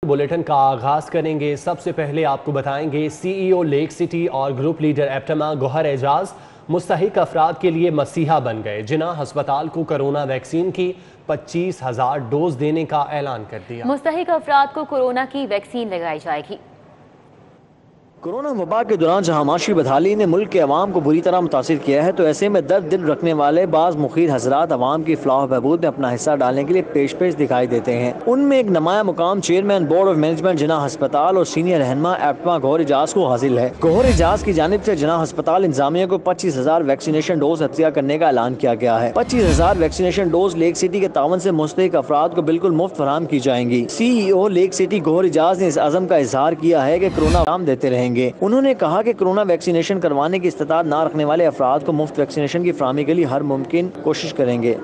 Bulletin का आगाज करेंगे। सबसे पहले आपको बताएंगे सीईओ लेक सिटी और ग्रुप लीडर एप्टमा गौहर एजाज मुस्तहिक अफराद के लिए मसीहा बन गए। जिन्ना अस्पताल को कोरोना वैक्सीन की 25,000 डोज देने का ऐलान कर दिया। मुस्तहिक अफराद को कोरोना की वैक्सीन लगाई जाएगी। कोरोना वबा के दौरान जहां माशी बदहाली ने मुल्क के अवाम को बुरी तरह मुतासिर किया है, तो ऐसे में दर्द दिल रखने वाले बाज मुखीर हजरात अवाम की फलाह बहबूद में अपना हिस्सा डालने के लिए पेश दिखाई देते हैं। उनमें एक नुमाया मुकाम चेयरमैन बोर्ड ऑफ मैनेजमेंट जिन्ना अस्पताल और सीनियर रहनुमा एप्टमा गौहर एजाज को हासिल है। गौहर एजाज की जानिब से जिन्ना अस्पताल इंतजामिया को 25,000 वैक्सीनेशन डोज अतिया करने का ऐलान किया गया है। 25,000 वैक्सीनेशन डोज लेक सिटी के तावन से मुस्तहिक अफराद को बिल्कुल मुफ्त फराहम की जाएंगी। CEO lake city Gohar Ejaz ने इस अज़म का इजहार किया है कि कोरोना काम देते रहेंगे। उन्होंने कहा कि कोरोना वैक्सीनेशन करवाने की इस्तात ना रखने वाले अफराद को मुफ्त वैक्सीनेशन की फराहमी के लिए हर मुमकिन कोशिश करेंगे।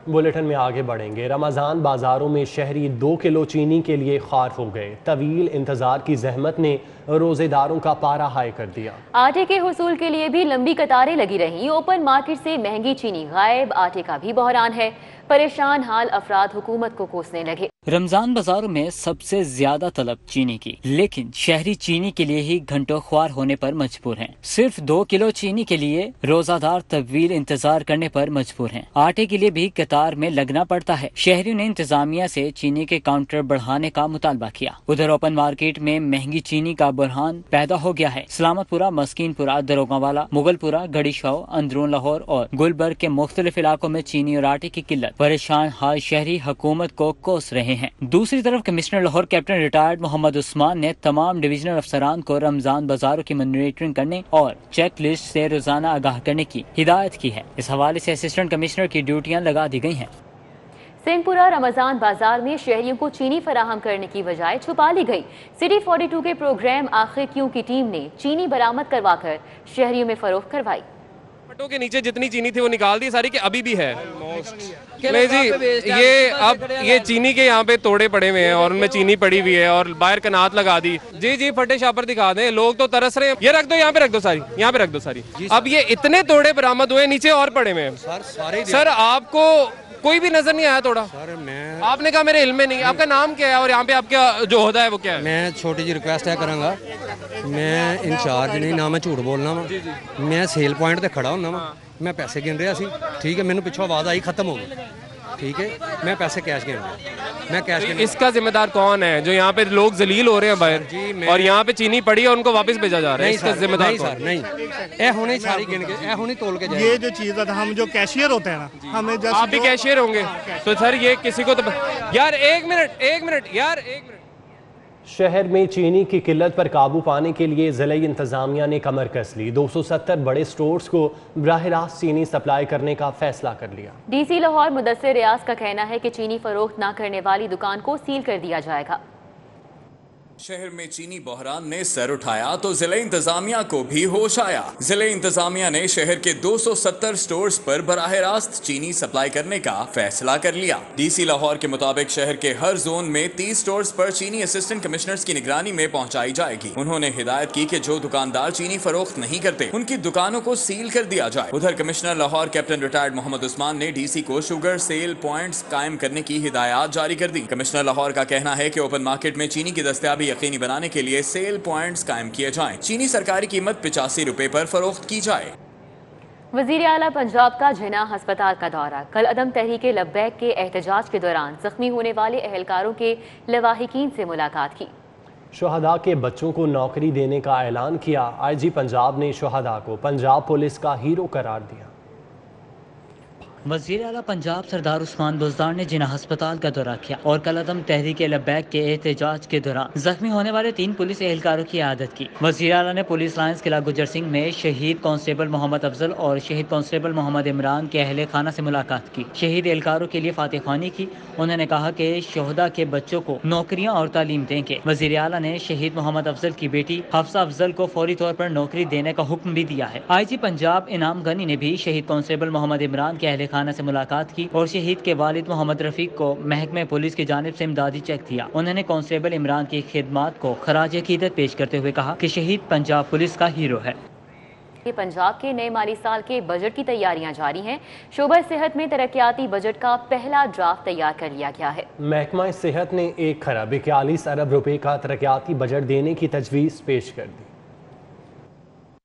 बुलेटिन में आगे बढ़ेंगे। रमज़ान बाजारों में शहरी 2 किलो चीनी के लिए ख्वार हो गए। तवील इंतजार की जहमत ने रोजेदारों का पारा हाई कर दिया। आटे के हुसूल के लिए भी लंबी कतारें लगी रहीं। ओपन मार्केट से महंगी चीनी गायब, आटे का भी बहरान है। परेशान हाल अफराद हुकूमत को कोसने लगे। रमजान बाजारों में सबसे ज्यादा तलब चीनी की, लेकिन शहरी चीनी के लिए ही घंटों ख्वार होने पर मजबूर हैं। सिर्फ 2 किलो चीनी के लिए रोजादार तवील इंतजार करने पर मजबूर हैं। आटे के लिए भी कतार में लगना पड़ता है। शहरियों ने इंतजामिया से चीनी के काउंटर बढ़ाने का मुतालबा किया। उधर ओपन मार्केट में महंगी चीनी का बुरहान पैदा हो गया है। सलामतपुरा, मस्कीनपुरा, दरोगावाला, मुगलपुरा, गढ़ीशाव, अंदरून लाहौर और गुलबर्ग के मुख्तलिफ इलाकों में चीनी और आटे की किल्लत परेशान हाल शहरी हुकूमत को कोस रहे हैं। दूसरी तरफ commissioner Lahore captain retired Muhammad Usman ने तमाम डिविजनल अफसरान को रमजान बाजारों की मॉनिटरिंग करने और चेक लिस्ट से रोजाना आगाह करने की हिदायत की है। इस हवाले से असिस्टेंट कमिश्नर की ड्यूटियां लगा दी गई हैं। सिंहपुरा रमजान बाजार में शहरियों को चीनी फराहम करने की बजाय छुपा ली गई। सिटी 42 के प्रोग्राम आखिर क्यों की टीम ने चीनी बरामद करवाकर शहरियों में फरोख्त करवाई। पट्टों के नीचे जितनी चीनी थी वो निकाल दी सारी, कि अभी भी है। नहीं जी, ये चीनी के यहाँ पे तोड़े पड़े हुए हैं और उनमें चीनी पड़ी हुई है और बाहर कनात लगा दी। जी फटे शापर दिखा दें, लोग तो तरस रहे हैं। ये रख दो, यहाँ पे रख दो सारी, यहाँ पे रख दो सारी। अब ये इतने तोड़े बरामद हुए, नीचे और पड़े हुए हैं। सर आपको कोई भी नजर नहीं आया तोड़ा? सर आपने कहा मेरे इल्म में नहीं। आपका नाम क्या है और यहाँ पे आपका जो होदा है वो क्या है? मैं छोटी जी रिक्वेस्ट है करूँगा, मैं इंचार्ज नहीं ना, मैं झूठ बोलना वा। मैं सेल पॉइंट पे खड़ा होना वा, मैं पैसे गिन रहा सी, ठीक है। मैंने पिछों आवाज आई खत्म हो गई, ठीक है। मैं पैसे कैश गिन रहा, मैं कैश गिन। इसका जिम्मेदार कौन है जो यहाँ पे लोग जलील हो रहे हैं बाहर और यहाँ पे चीनी पड़ी है उनको वापस भेजा जा रहा है? इसका जिम्मेदार सर नहीं, ए होने सारी गिन के, ए होने तोल के जाए। ये जो चीज है, हम जो कैशियर होते हैं ना, हमें जस्ट आप भी कैशियर होंगे तो सर ये किसी को तो यार एक मिनट यार। शहर में चीनी की किल्लत पर काबू पाने के लिए ज़िला इंतजामिया ने कमर कस ली। 270 बड़े स्टोर्स को बराह रास्त चीनी सप्लाई करने का फैसला कर लिया। डीसी लाहौर मुदस्सिर रियाज का कहना है कि चीनी फरोख्त न करने वाली दुकान को सील कर दिया जाएगा। शहर में चीनी बहरान ने सर उठाया तो जिले इंतजामिया को भी होश आया। जिले इंतजामिया ने शहर के 270 स्टोर्स पर बराह रास्त चीनी सप्लाई करने का फैसला कर लिया। डीसी लाहौर के मुताबिक शहर के हर जोन में 30 स्टोर्स पर चीनी असिस्टेंट कमिश्नर्स की निगरानी में पहुंचाई जाएगी। उन्होंने हिदायत की कि जो दुकानदार चीनी फरोख्त नहीं करते उनकी दुकानों को सील कर दिया जाए। उधर commissioner Lahore captain retired Muhammad Usman ने डीसी को शुगर सेल पॉइंट्स कायम करने की हिदायत जारी कर दी। कमिश्नर लाहौर का कहना है कि ओपन मार्केट में चीनी की दस्तयाबी यकीनी बनाने के लिए सेल पॉइंट्स कायम किए जाएं। चीनी सरकारी कीमत 85 रुपए पर फरोख्त की जाए। वजीर आला पंजाब का जिन्ना अस्पताल का दौरा। कल अदम तहरीक लब्बैक के एहतजाज के दौरान जख्मी होने वाले एहलकारों के लवाहिकीन से मुलाकात की। शोहदा के बच्चों को नौकरी देने का ऐलान किया। IG पंजाब ने शोहदा को पंजाब पुलिस का हीरो करार दिया। वज़ीर आला पंजाब सरदार उस्मान बुज़दार ने जिन्ना अस्पताल का दौरा किया और कल अदम तहरीक लब्बैक के एहतजाज के दौरान जख्मी होने वाले 3 पुलिस एहलकारों की आदत की। वज़ीर आला ने पुलिस लाइन्स किला गुजर सिंह में शहीद कांस्टेबल मोहम्मद अफजल और शहीद कांस्टेबल मोहम्मद इमरान के अहले खाना से मुलाकात की। शहीद एहलकारों के लिए फातिह ख्वानी की। उन्होंने कहा कि शोहदा के बच्चों को नौकरियाँ और तालीम देंगे। वज़ीर आला ने शहीद मोहम्मद अफजल की बेटी हफ्सा अफजल को फौरी तौर पर नौकरी देने का हुक्म भी दिया है। IG पंजाब इनाम गनी ने भी शहीद कांस्टेबल मोहम्मद इमरान के अहले खाना से मुलाकात की और शहीद के वालिद मोहम्मद रफीक को महकमे पुलिस की जानिब से इमदादी चेक दिया। उन्होंने कांस्टेबल इमरान की खिदमात को खराज अकीदत पेश करते हुए कहा कि शहीद पंजाब पुलिस का हीरो है। पंजाब के नए माली साल के बजट की तैयारियां जारी हैं। शोबा सेहत में तरक्याती बजट का पहला ड्राफ्ट तैयार कर लिया गया है। महकमा सेहत ने 1 खरब 41 अरब रुपए का तरक्याती बजट देने की तजवीज़ पेश कर दी।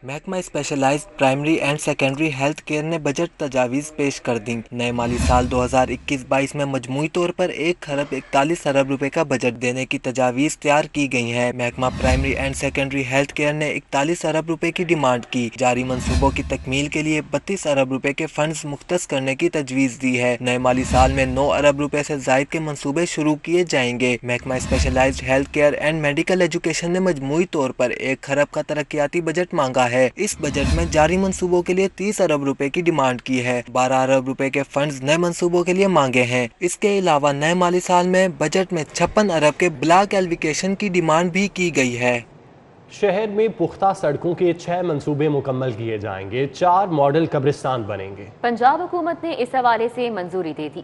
महकमा specialised primary and secondary health care ने बजट तजावीज़ पेश कर दी। नए माली साल 2021-22 में मजमूई तौर पर 1 खरब 41 अरब रुपए का बजट देने की तजावीज़ तैयार की गई है। महकमा primary and secondary health care ने 41 अरब रुपए की डिमांड की। जारी मंसूबों की तकमील के लिए 32 अरब रुपए के फंड्स मुख्तस करने की तजवीज़ दी है। नए माली साल में 9 अरब रुपए से जायद के मंसूबे शुरू किए जाएंगे। महकमा specialised health care and medical education ने मजमूई तौर पर 1 खरब का तरक्याती बजट मांगा है। इस बजट में जारी मंसूबों के लिए 30 अरब रुपए की डिमांड की है। 12 अरब रुपए के फंड्स नए मंसूबों के लिए मांगे हैं। इसके अलावा नए माली साल में बजट में 56 अरब के ब्लॉक एलिवेशन की डिमांड भी की गई है। शहर में पुख्ता सड़कों के 6 मंसूबे मुकम्मल किए जाएंगे। 4 मॉडल कब्रिस्तान बनेंगे। पंजाब हुकूमत ने इस हवाले से मंजूरी दे दी।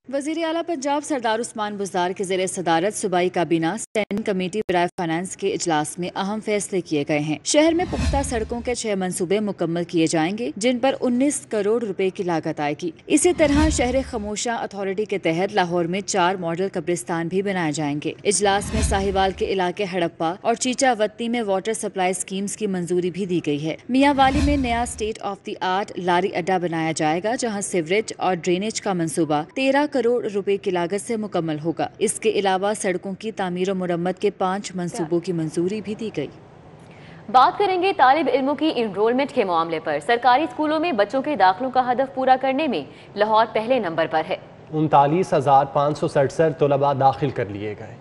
वज़ीर आला पंजाब सरदार उस्मान बुज़दार के ज़ेरे सदारत सूबाई काबीना स्टैंडिंग कमेटी बराए फाइनेंस के इजलास में अहम फैसले किए गए हैं। शहर में पुख्ता सड़कों के 6 मंसूबे मुकम्मल किए जाएंगे, जिन पर 19 करोड़ रुपए की लागत आएगी। इसी तरह शहर खमोशा अथॉरिटी के तहत लाहौर में 4 मॉडल कब्रिस्तान भी बनाए जाएंगे। इजलास में साहिवाल के इलाके हड़प्पा और चीचावत्ती में वाटर सप्लाई स्कीम्स की मंजूरी भी दी गई है। मियांवाली में नया स्टेट ऑफ द आर्ट लारी अड्डा बनाया जाएगा, जहाँ सीवरेज और ड्रेनेज का मंसूबा 13 करोड़ रुपए की लागत से मुकम्मल होगा। इसके अलावा सड़कों की तामीर और मुरम्मत के 5 मंसूबों की मंजूरी भी दी गई। बात करेंगे तालिब इल्मों की इनरोलमेंट के मामले पर। सरकारी स्कूलों में बच्चों के दाखिलों का हदफ पूरा करने में लाहौर पहले नंबर पर है। 39,567 तलबा दाखिल कर लिए गए।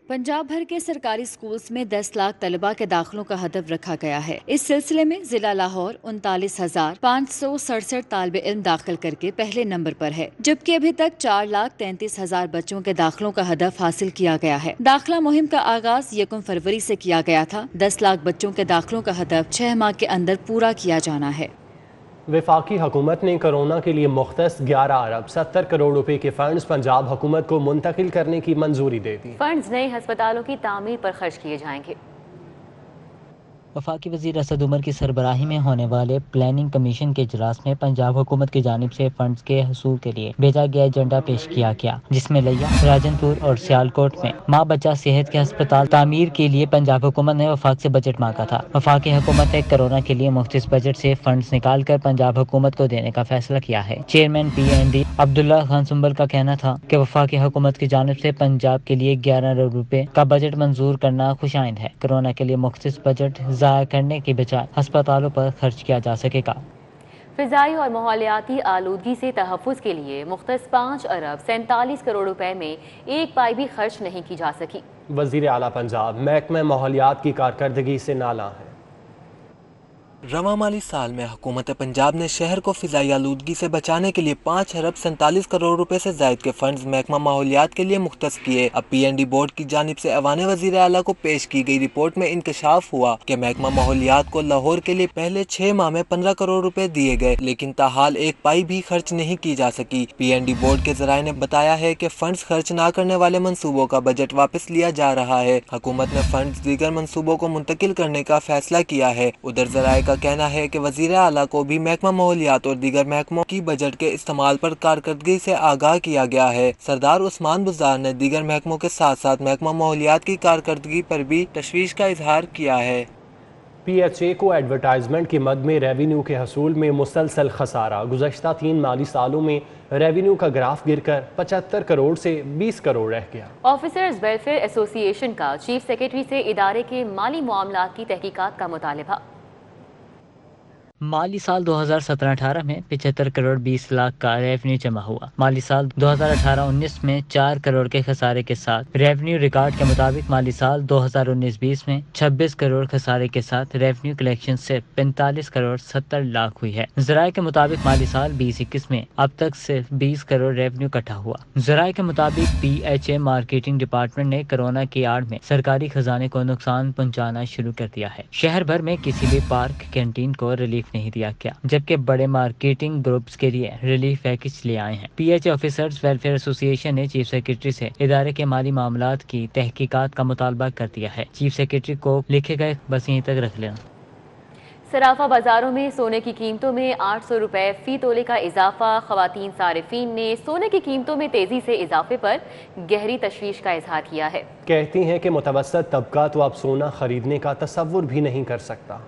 पंजाब भर के सरकारी स्कूल्स में 10 लाख तलबा के दाखिलों का हदफ रखा गया है। इस सिलसिले में जिला लाहौर 39,567 तालिब इल्म दाखिल करके पहले नंबर पर है, जबकि अभी तक 4,33,000 बच्चों के दाखिलों का हदफ हासिल किया गया है। दाखिला मुहिम का आगाज 1 फरवरी से किया गया था। 10 लाख बच्चों के दाखिलों का हदफ 6 माह के अंदर पूरा किया जाना है। वफाकी हुकूमत ने कोरोना के लिए मुख्तस 11 अरब 70 करोड़ रुपए के फंड्स पंजाब हुकूमत को मुंतकिल करने की मंजूरी दे दी। फंड्स नए अस्पतालों की तामीर पर खर्च किए जाएंगे। वफाकी वज़ीर असद उमर की सरबराही में होने वाले प्लानिंग कमीशन के इजलास में पंजाब हुकूमत की जानिब से फंड्स के हसूल के लिए भेजा गया एजेंडा पेश किया गया, जिसमें लिया, राजनपुर और सियालकोट में माँ बच्चा सेहत के अस्पताल तामीर के लिए पंजाब हुकूमत ने वफाक से बजट मांगा था। वफाकी हुकूमत ने कोरोना के लिए मुख्तस बजट से फंड्स निकाल कर पंजाब हुकूमत को देने का फैसला किया है। चेयरमैन PND अब्दुल्ला खान सुंबल का कहना था कि वफाकी हुकूमत की जानिब से पंजाब के लिए 11 अरब रुपए का बजट मंजूर करना खुशाइंद है। कोरोना के लिए मुख्तस बजट ज़ाया करने के बजाय अस्पतालों पर खर्च किया जा सकेगा। फिजाई और माहौलियाती आलूदगी से तहफ़्फ़ुज़ के लिए मुख्तस 5 अरब 47 करोड़ रुपए में एक पाई भी खर्च नहीं की जा सकी। वज़ीर आला पंजाब महकमा माहौलियात की कारकर्दगी से नाला है। रवा माली साल में हुकूमत पंजाब ने शहर को फिजाई आलूदगी से बचाने के लिए 5 अरब 47 करोड़ रुपए से जायद के फंड्स महकमा माहौलियात के लिए मुख्तस किए। अब PND बोर्ड की जानिब से अवाने वज़ीर आला को पेश की गई रिपोर्ट में इंकशाफ हुआ कि महकमा माहौलियात को लाहौर के लिए पहले 6 माह में 15 करोड़ रुपए दिए गए, लेकिन ताहाल एक पाई भी खर्च नहीं की जा सकी। PND बोर्ड के ज़राए ने बताया है कि फंड्स खर्च न करने वाले मंसूबों का बजट वापस लिया जा रहा है। हुकूमत ने फंड्स दीगर मंसूबों को मुंतकिल करने का फैसला किया है। उधर ज़राए का कहना है कि वज़ीर आला को भी महकमा माहौलियात और दीगर महकमों की बजट के इस्तेमाल पर कारकर्दगी से आगाह किया गया है। सरदार उस्मान बुज़दार ने दीगर महकमों के साथ साथ महकमा माहौलियात की कारकर्दगी पर भी तशवीश का इजहार किया है। PHA को एडवर्टाइजमेंट की मद में रेवेन्यू के हसूल में मुसलसल खसारा। गुज़श्ता 3 माली सालों में रेवेन्यू का ग्राफ गिरकर 75 करोड़ से 20 करोड़ रह गया। ऑफिसर्स वेलफेयर एसोसिएशन का चीफ सेक्रेटरी से इदारे के माली मामलात की तहकीकात का मुतालबा। माली साल 2017-18 में 75 करोड़ 20 लाख का रेवेन्यू जमा हुआ। माली साल 2018-19 में 4 करोड़ के खसारे के साथ रेवेन्यू रिकॉर्ड के मुताबिक माली साल 2019-20 में 26 करोड़ खसारे के साथ रेवेन्यू कलेक्शन सिर्फ 45 करोड़ 70 लाख हुई है। ज़राए के मुताबिक माली साल 2021 में अब तक सिर्फ 20 करोड़ रेवेन्यू इकट्ठा हुआ। ज़राए के मुताबिक PHA मार्केटिंग डिपार्टमेंट ने कोरोना की आड़ में सरकारी खजाने को नुकसान पहुँचाना शुरू कर दिया है। शहर भर में किसी भी पार्क कैंटीन को रिलीफ ریلیف نہیں دیا گیا، جبکہ بڑے مارکیٹنگ گروپس کے لیے ریلیف پیکج لے آئے ہیں۔ پی ایچ آفیسرز ویلفیئر ایسوسی ایشن نے چیف سیکرٹری سے ادارے کے مالی معاملات کی تحقیقات کا مطالبہ کر دیا ہے۔ چیف سیکرٹری کو لکھے گئے بس یہیں تک رکھ لینا۔ صرافہ بازاروں میں سونے کی قیمتوں میں 800 روپے فی تولے کا اضافہ۔ خواتین صارفین نے سونے کی قیمتوں میں تیزی سے اضافے پر گہری تشویش کا اظہار کیا ہے۔ کہتی ہیں کہ متوسط طبقہ تو اب سونا خریدنے کا تصور بھی نہیں کر سکتا۔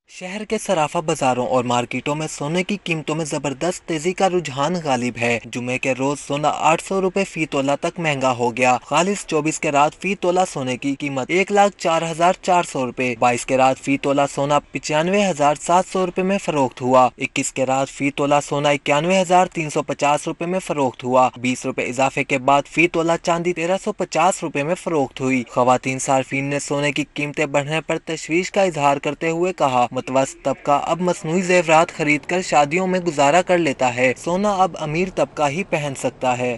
شہر کے صرافہ بازاروں اور مارکیٹوں میں سونے کی قیمتوں میں زبردست تیزی کا رجحان غالب ہے۔ جمعے کے روز سونا 800 روپے فی تولہ تک مہنگا ہو گیا۔ خالص 24 کے رات فی تولہ سونے کی قیمت 1,04,400 روپے، 22 کے رات فی تولہ سونا 95,700 روپے میں فروخت ہوا، 21 کے رات فی تولہ سونا 91,350 روپے میں فروخت ہوا، 20 روپے اضافے کے بعد فی تولہ چاندی 1,350 روپے میں فروخت ہوئی۔ خواتین صارفین نے سونے کی قیمتیں بڑھنے پر تشویش کا اظہار کرتے ہوئے کہا، متوسط طبقہ اب مصنوعی زیورات خرید کر شادیوں میں گزارا کر لیتا ہے، سونا اب امیر طبقہ ہی پہن سکتا ہے۔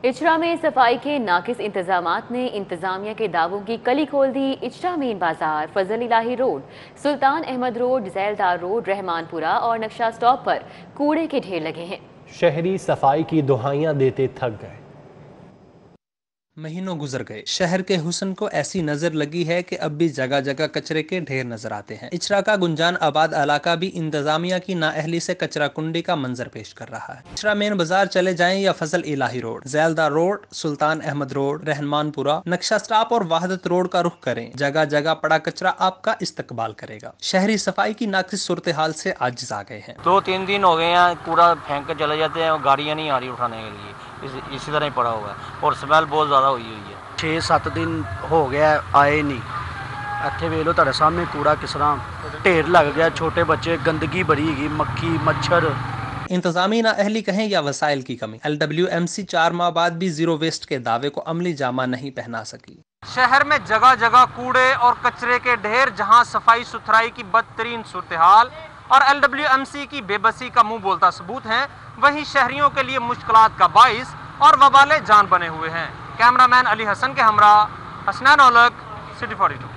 اچرا میں صفائی کے ناقص انتظامات نے انتظامیہ کے دعووں کی کلی کھول دی۔ اچرا مین بازار، فضل الہی روڈ، سلطان احمد روڈ، ذیلدار روڈ، رحمان پورہ اور نقشہ سٹاپ پر کوڑے کے ڈھیر لگے ہیں۔ شہری صفائی کی دہائیاں دیتے تھک گئے۔ مہینوں گزر گئے، شہر کے حسن کو ایسی نظر لگی ہے کہ اب بھی جگہ جگہ کچرے کے ڈھیر نظر آتے ہیں۔ اچرا کا گنجان آباد علاقہ بھی انتظامیہ کی نااہلی سے کچرا کنڈی کا منظر پیش کر رہا ہے۔ اچرا مین بازار چلے جائیں یا فضل الہی روڈ، ذیلدار روڈ، سلطان احمد روڈ، رحمان پورہ، نقشہ سٹاپ اور وحدت روڈ کا رخ کریں، جگہ جگہ پڑا کچرا آپ کا استقبال کرے گا۔ شہری صفائی کی ناقص صورتحال سے عاجز آ گئے ہیں۔ 2-3 دن ہو گئے ہیں، کوڑا پھینک کے چلے جاتے ہیں اور گاڑیاں نہیں آ رہی اٹھانے کے لیے، اسی طرح ہی پڑا ہوا ہے اور اسمیل بہت زیادہ ہوئی ہے۔ 6-7 دن ہو گیا آئے نہیں، اتنے ویلو تھوڑے سامنے کوڑا کس طرح ڈھیر لگ گیا، چھوٹے بچے، گندگی بڑی گئی، مکھی مچھر۔ انتظامی نااہلی کہیں یا وسائل کی کمی، LWMC 4 ماہ بعد بھی زیرو ویسٹ کے دعوے کو عملی جامہ نہیں پہنا سکی۔ شہر میں جگہ جگہ کوڑے اور کچرے کے ڈھیر، جہاں صفائی ستھرائی کی بدترین صورتحال اور LWMC کی بے بسی کا منہ بولتا ثبوت ہیں، وہیں شہریوں کے لیے مشکلات کا باعث اور وبال جان بنے ہوئے ہیں۔ کیمرہ مین علی حسن کے ہمراہ حسنین اولک، سٹی 42۔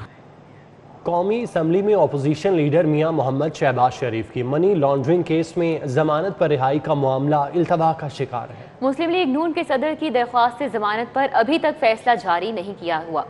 قومی اسمبلی میں اپوزیشن لیڈر میاں محمد شہباز شریف کی منی لانڈرنگ کیس میں ضمانت پر رہائی کا معاملہ التوا کا شکار ہے۔ مسلم لیگ نون کے صدر کی درخواست سے ضمانت پر ابھی تک فیصلہ جاری نہیں کیا ہوا۔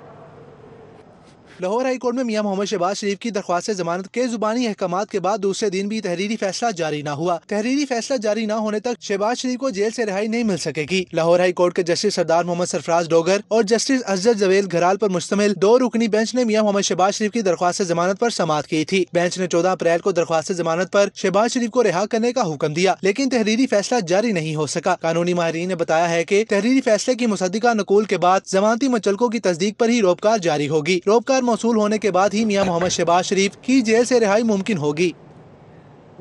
لاہور ہائی کورٹ میں میاں محمد شہباز شریف کی درخواست ضمانت کے زبانی احکامات کے بعد دوسرے دن بھی تحریری فیصلہ جاری نہ ہوا۔ تحریری فیصلہ جاری نہ ہونے تک شہباز شریف کو جیل سے رہائی نہیں مل سکے گی۔ لاہور ہائی کورٹ کے جسٹس سردار محمد سرفراز ڈوگر اور جسٹس اصغر جویل گھرال پر مشتمل 2 رکنی بینچ نے میاں محمد شہباز شریف کی درخواست ضمانت پر سماعت کی تھی۔ بینچ نے 14 اپریل کو درخواست ضمانت پر شہباز شریف کو رہا کرنے کا حکم دیا، لیکن تحریری فیصلہ جاری نہیں ہو سکا۔ قانونی ماہرین نے بتایا ہے کہ تحریری فیصلے کی مصدقہ نقول کے بعد ضمانتی منچلکوں کی تصدیق پر ہی روپکار جاری ہوگی۔ روپکار موصول ہونے کے بعد ہی میاں محمد شہباز شریف کی جیل سے رہائی ممکن ہوگی۔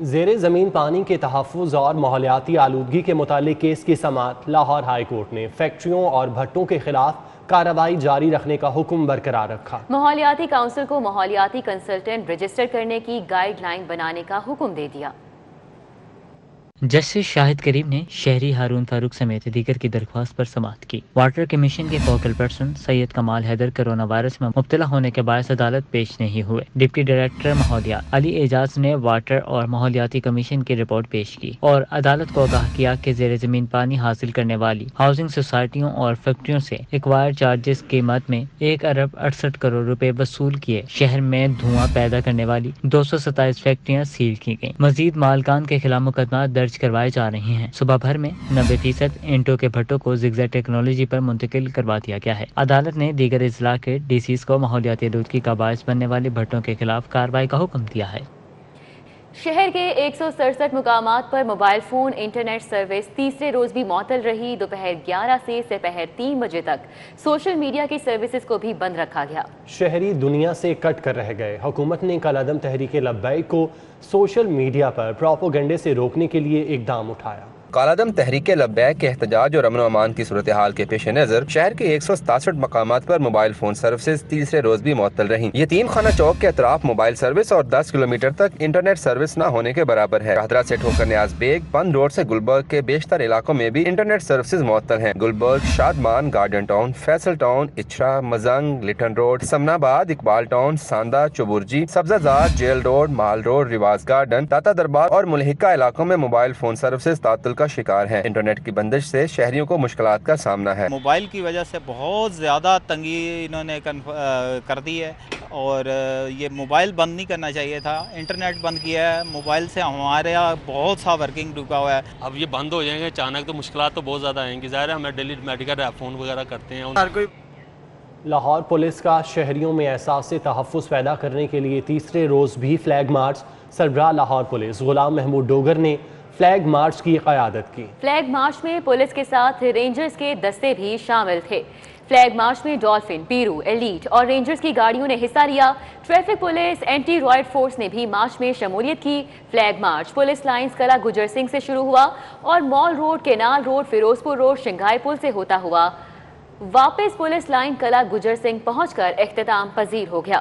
زیر زمین پانی کے تحفظ اور ماحولیاتی آلودگی کے متعلق کیس کی سماعت لاہور ہائی کورٹ نے فیکٹریوں اور بھٹوں کے خلاف کارروائی جاری رکھنے کا حکم برقرار رکھا۔ ماحولیاتی کونسل کو ماحولیاتی کنسلٹنٹ رجسٹر کرنے کی گائیڈ لائن بنانے کا حکم دے دیا۔ جسٹس شاہد کریم نے شہری ہارون فاروق سمیت دیگر کی درخواست پر سماعت کی۔ واٹر کمیشن کے فوکل پرسن سید کمال حیدر کورونا وائرس میں مبتلا ہونے کے باعث عدالت پیش نہیں ہوئے۔ ڈپٹی ڈائریکٹر ماحولیات علی اعجاز نے واٹر اور ماحولیاتی کمیشن کی رپورٹ پیش کی اور عدالت کو آگاہ کیا کہ زیر زمین پانی حاصل کرنے والی ہاؤسنگ سوسائٹیوں اور فیکٹریوں سے ایکوائر چارجز قیمت میں 1 ارب 68 کروڑ روپے وصول کیے۔ شہر میں دھواں پیدا کرنے والی 227 فیکٹریاں سیل کی گئیں۔ مزید مالکان کے خلاف مقدمات درج کروائے جا رہے ہیں۔ صبح بھر میں 90% اینٹوں کے بھٹوں کو زگزیگ ٹیکنالوجی پر منتقل کروا دیا گیا ہے۔ عدالت نے دیگر اضلاع کے ڈی سیز کو ماحولیاتی آلودگی کا باعث بننے والے بھٹوں کے خلاف کارروائی کا حکم دیا ہے۔ شہر کے 167 مقامات پر موبائل فون انٹرنیٹ سروس تیسرے روز بھی معطل رہی۔ دوپہر 11 سے سپہر 3 بجے تک سوشل میڈیا کی سروسز کو بھی بند رکھا گیا۔ شہری دنیا سے کٹ کر رہ گئے۔ حکومت نے کل عدم تحریک لبیک کو سوشل میڈیا پر پروپیگنڈے سے روکنے کے لیے اقدام اٹھایا۔ کالعدم تحریک لبیک کے احتجاج اور امن و امان کی صورتحال کے پیش نظر شہر کے 167 مقامات پر موبائل فون سروسز تیسرے روز بھی معطل رہیں۔ یتیم خانہ چوک کے اطراف موبائل سروس اور 10 کلومیٹر تک انٹرنیٹ سروس نہ ہونے کے برابر ہے۔ شاہدرہ سے ٹھوکر نیاز بیگ بند روڈ سے گلبرگ کے بیشتر علاقوں میں بھی انٹرنیٹ سروسز معطل ہیں۔ Gulberg, Shadman, garden town, Faisal town, Ichhra, Mozang, Lytton road, Samanabad, Iqbal town, Sanda, Chauburji, Sabzazar, jail road, mall road, رواز گارڈن، داتا دربار اور ملحقہ علاقوں میں موبائل فون سروسز تعطل کا شکار ہیں۔ انٹرنیٹ کی بندش سے شہریوں کو مشکلات کا سامنا ہے۔ موبائل کی وجہ سے بہت زیادہ تنگی انہوں نے کر دی ہے اور یہ موبائل بند نہیں کرنا چاہیے تھا، انٹرنیٹ بند کیا ہے، موبائل سے ہمارے یہاں بہت سا ورکنگ رکا ہوا ہے۔ اب یہ بند ہو جائیں گے اچانک تو مشکلات تو بہت زیادہ آئیں گی، ظاہر ہے ہمیں ڈیلی میڈیکل فون وغیرہ کرتے ہیں۔ ہر کوئی لاہور پولیس کا شہریوں میں احساس تحفظ پیدا کرنے کے لیے تیسرے روز بھی فلیگ مارچ۔ سربراہ لاہور پولیس غلام محمود ڈوگر نے فلیگ مارچ کی قیادت کی۔ فلیگ مارچ میں پولیس کے ساتھ رینجرز کے دستے بھی شامل تھے۔ فلیگ مارچ میں ڈالفن، پیرو، ایلیٹ اور رینجرز کی گاڑیوں نے حصہ لیا۔ Traffic police, anti riot force نے بھی مارچ میں شمولیت کی۔ فلیگ مارچ پولیس لائنز کلا گجر سنگھ سے شروع ہوا اور مال روڈ، کینال روڈ، فیروز پور روڈ، شنگھائی پل سے ہوتا ہوا واپس پولیس لائن کلا گجر سنگھ پہنچ کر اختتام پذیر ہو گیا۔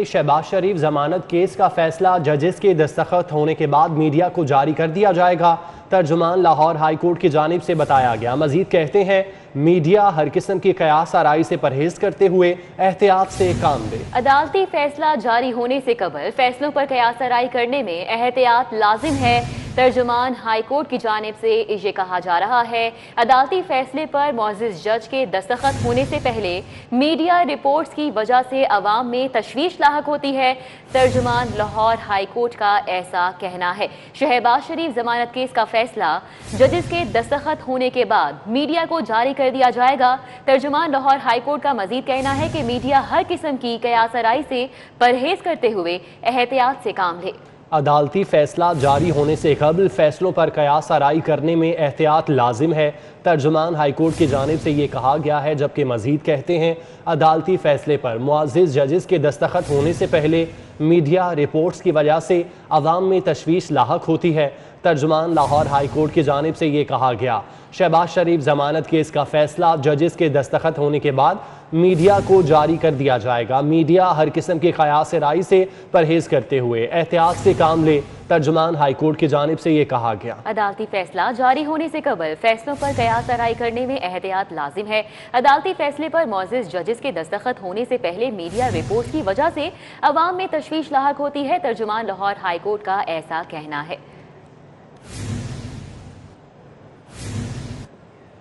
شہباز شریف ضمانت کیس کا فیصلہ ججز کے دستخط ہونے کے بعد میڈیا کو جاری کر دیا جائے گا، ترجمان لاہور ہائی کورٹ کی جانب سے بتایا گیا۔ مزید کہتے ہیں میڈیا ہر قسم کی قیاس آرائی سے پرہیز کرتے ہوئے احتیاط سے کام لے۔ عدالتی فیصلہ جاری ہونے سے قبل فیصلوں پر قیاس آرائی کرنے میں احتیاط لازم ہے۔ ترجمان ہائی کورٹ کی جانب سے یہ کہا جا رہا ہے عدالتی فیصلے پر معزز جج کے دستخط ہونے سے پہلے میڈیا رپورٹس کی وجہ سے عوام میں تشویش لاحق ہوتی ہے۔ ترجمان لاہور ہائی کورٹ کا ایسا کہنا ہے۔ شہباز شریف ضمانت کیس کا فیصلہ ججز کے دستخط ہونے کے بعد میڈیا کو جاری کر دیا جائے گا۔ ترجمان لاہور ہائی کورٹ کا مزید کہنا ہے کہ میڈیا ہر قسم کی قیاس آرائی سے پرہیز کرتے ہوئے احتیاط سے کام لے۔ عدالتی فیصلہ جاری ہونے سے قبل فیصلوں پر قیاس آرائی کرنے میں احتیاط لازم ہے۔ ترجمان ہائی کورٹ کی جانب سے یہ کہا گیا ہے، جبکہ مزید کہتے ہیں عدالتی فیصلے پر معزز ججز کے دستخط ہونے سے پہلے میڈیا رپورٹس کی وجہ سے عوام میں تشویش لاحق ہوتی ہے۔ ترجمان لاہور ہائی کورٹ کی جانب سے یہ کہا گیا شہباز شریف ضمانت کیس کا فیصلہ ججز کے دستخط ہونے کے بعد میڈیا کو جاری کر دیا جائے گا۔ میڈیا ہر قسم کی قیاس آرائی سے پرہیز کرتے ہوئے احتیاط سے کام لے، ترجمان ہائی کورٹ کی جانب سے یہ کہا گیا۔ عدالتی فیصلہ جاری ہونے سے قبل فیصلوں پر قیاس آرائی کرنے میں احتیاط لازم ہے۔ عدالتی فیصلے پر معزز ججز کے دستخط ہونے سے پہلے میڈیا رپورٹس کی وجہ سے عوام میں تشویش لاحق ہوتی ہے۔ ترجمان لاہور ہائی کورٹ کا ایسا کہنا ہے۔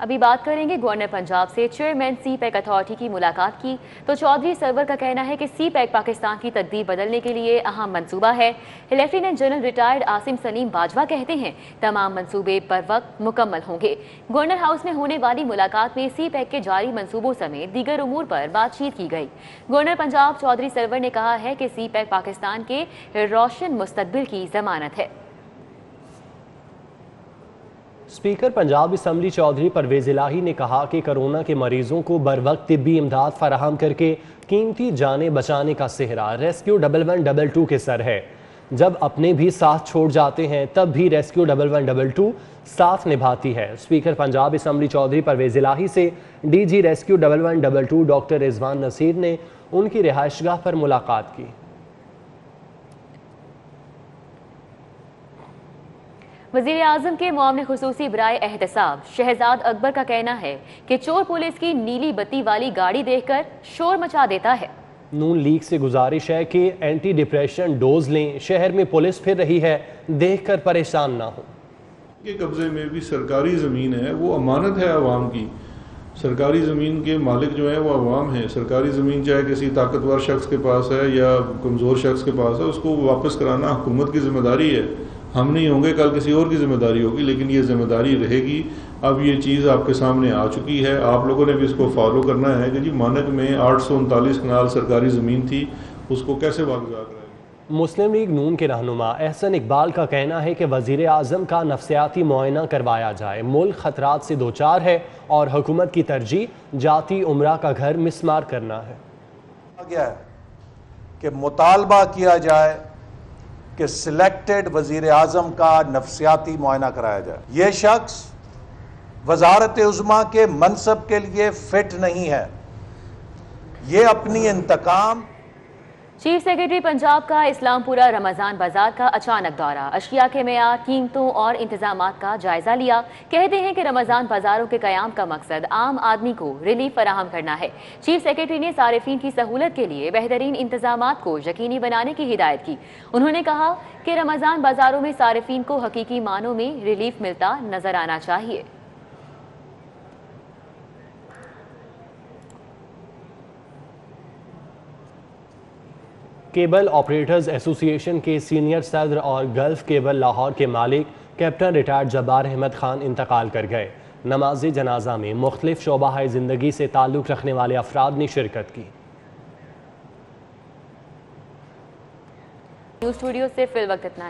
ابھی بات کریں گے گورنر پنجاب سے چیئرمین سی پیک اتھارٹی کی ملاقات کی تو چودھری سرور کا کہنا ہے کہ سی پیک پاکستان کی تقدیر بدلنے کے لیے اہم منصوبہ ہے۔ Lieutenant general retired Asim Saleem Bajwa کہتے ہیں تمام منصوبے پر وقت مکمل ہوں گے۔ گورنر ہاؤس میں ہونے والی ملاقات میں سی پیک کے جاری منصوبوں سمیت دیگر امور پر بات چیت کی گئی۔ گورنر پنجاب چودھری سرور نے کہا ہے کہ سی پیک پاکستان کے روشن مستقبل کی ضمانت ہے۔ اسپیکر پنجاب اسمبلی چودھری پرویز الہی نے کہا کہ کرونا کے مریضوں کو بروقت طبی امداد فراہم کر کے قیمتی جانیں بچانے کا سہرا ریسکیو 1122 کے سر ہے۔ جب اپنے بھی ساتھ چھوڑ جاتے ہیں تب بھی ریسکیو 1122 ساتھ نبھاتی ہے۔ اسپیکر پنجاب اسمبلی چودھری پرویز الہی سے ڈی جی ریسکیو 1122 ڈاکٹر رضوان نصیر نے ان کی رہائش گاہ پر ملاقات کی۔ وزیر اعظم کے معاون خصوصی برائے احتساب شہزاد اکبر کا کہنا ہے کہ چور پولیس کی نیلی بتی والی گاڑی دیکھ کر شور مچا دیتا ہے۔ نون لیگ سے گزارش ہے کہ اینٹی ڈپریشن ڈوز لیں، شہر میں پولیس پھر رہی ہے، دیکھ کر پریشان نہ ہوں۔ کے قبضے میں بھی سرکاری زمین ہے، وہ امانت ہے عوام کی۔ سرکاری زمین کے مالک جو ہیں وہ عوام ہیں۔ سرکاری زمین چاہے کسی طاقتور شخص کے پاس ہے یا کمزور شخص کے پاس ہے، اس کو واپس کرانا حکومت کی ذمہ داری ہے۔ ہم نہیں ہوں گے، کل کسی اور کی ذمہ داری ہوگی، لیکن یہ ذمہ داری رہے گی۔ اب یہ چیز آپ کے سامنے آ چکی ہے، آپ لوگوں نے بھی اس کو فالو کرنا ہے کہ جی مانک میں 839 کنال سرکاری زمین تھی، اس کو کیسے واگزار کریں۔ مسلم لیگ نون کے رہنما احسن اقبال کا کہنا ہے کہ وزیر اعظم کا نفسیاتی معائنہ کروایا جائے، ملک خطرات سے دوچار ہے اور حکومت کی ترجیح جاتی عمرہ کا گھر مسمار کرنا ہے۔ گیا ہے کہ مطالبہ کیا جائے کہ سلیکٹڈ وزیر اعظم کا نفسیاتی معائنہ کرایا جائے. یہ شخص وزارت عظمیٰ کے منصب کے لیے فٹ نہیں ہے. یہ اپنی انتقام. چیف سیکرٹری پنجاب کا اسلام پورہ رمضان بازار کا اچانک دورہ، اشیاء کے معیار، قیمتوں اور انتظامات کا جائزہ لیا. کہتے ہیں کہ رمضان بازاروں کے قیام کا مقصد عام آدمی کو ریلیف فراہم کرنا ہے. چیف سیکرٹری نے صارفین کی سہولت کے لیے بہترین انتظامات کو یقینی بنانے کی ہدایت کی. انہوں نے کہا کہ رمضان بازاروں میں صارفین کو حقیقی معنوں میں ریلیف ملتا نظر آنا چاہیے. کیبل آپریٹرز ایسوسی ایشن کے سینئر صدر اور گلف کیبل لاہور کے مالک کیپٹن ریٹائرڈ جبار احمد خان انتقال کر گئے. نماز جنازہ میں مختلف شعبہ زندگی سے تعلق رکھنے والے افراد نے شرکت کی. نیوز اسٹوڈیو سے فی الوقت اتنا ہی.